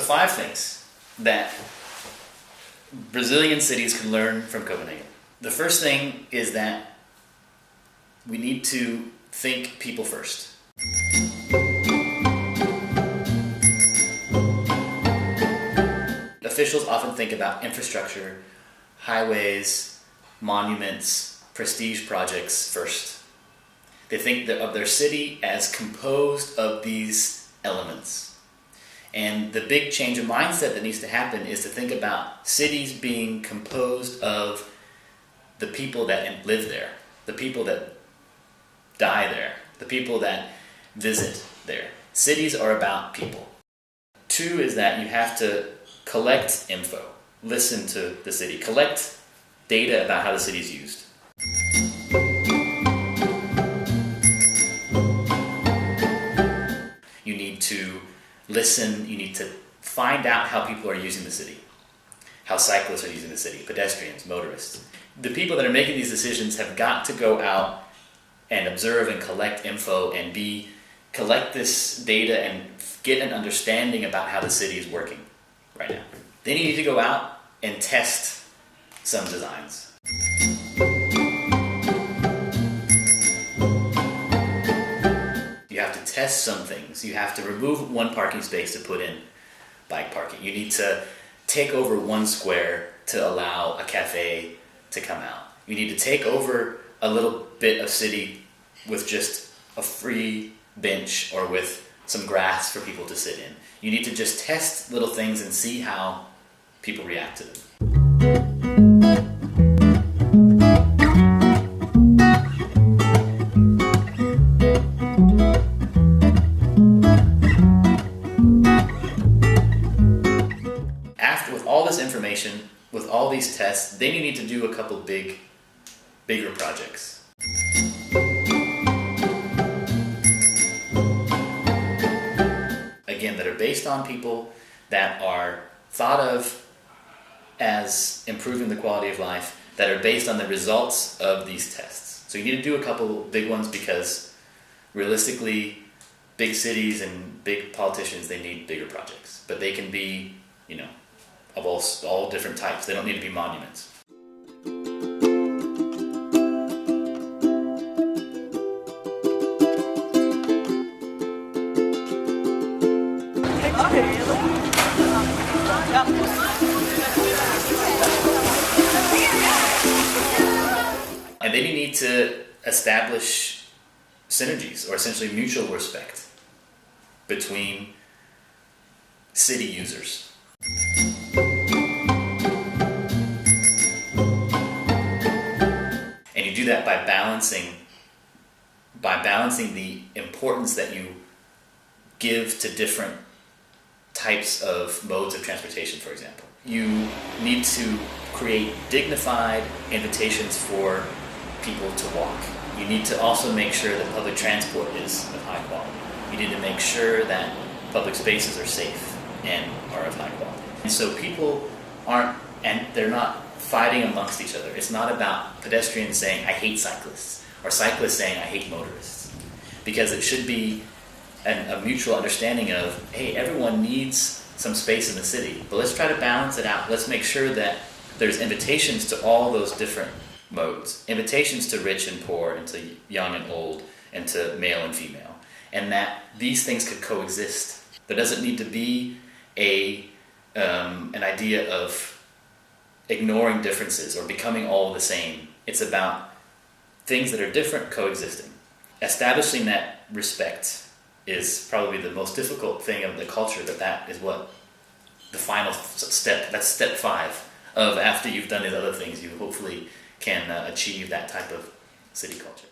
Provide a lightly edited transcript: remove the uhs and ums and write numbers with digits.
5 things that Brazilian cities can learn from Copenhagen. The first thing is that we need to think people first. Officials often think about infrastructure, highways, monuments, prestige projects first. They think of their city as composed of these elements. And the big change of mindset that needs to happen is to think about cities being composed of the people that live there, the people that die there, the people that visit there. Cities are about people. 2 is that you have to collect info, listen to the city, collect data about how the city is used. You need to listen, you need to find out how people are using the city, how cyclists are using the city, pedestrians, motorists. The people that are making these decisions have got to go out and observe and collect info and collect this data and get an understanding about how the city is working right now. Then you need to go out and test some designs. You have to test some things. You have to remove one parking space to put in bike parking. You need to take over one square to allow a cafe to come out. You need to take over a little bit of city with just a free bench or with some grass for people to sit in. You need to just test little things and see how people react to them. With all this information, with all these tests, then you need to do a couple bigger projects. Again, that are based on people, that are thought of as improving the quality of life, that are based on the results of these tests. So you need to do a couple big ones because realistically, big cities and big politicians, they need bigger projects. But they can be, of all different types. They don't need to be monuments. And then you need to establish synergies, or essentially mutual respect, between city users. And you do that by balancing the importance that you give to different types of modes of transportation, for example. You need to create dignified invitations for people to walk. You need to also make sure that public transport is of high quality. You need to make sure that public spaces are safe and are of high quality. And so people they're not fighting amongst each other. It's not about pedestrians saying, I hate cyclists, or cyclists saying, I hate motorists. Because it should be a mutual understanding of, hey, everyone needs some space in the city, but let's try to balance it out. Let's make sure that there's invitations to all those different modes, invitations to rich and poor, and to young and old, and to male and female, and that these things could coexist. There doesn't need to be an idea of ignoring differences or becoming all the same. It's about things that are different coexisting. Establishing that respect is probably the most difficult thing of the culture, that is what the final step, that's step 5 of after you've done these other things, you hopefully can achieve that type of city culture.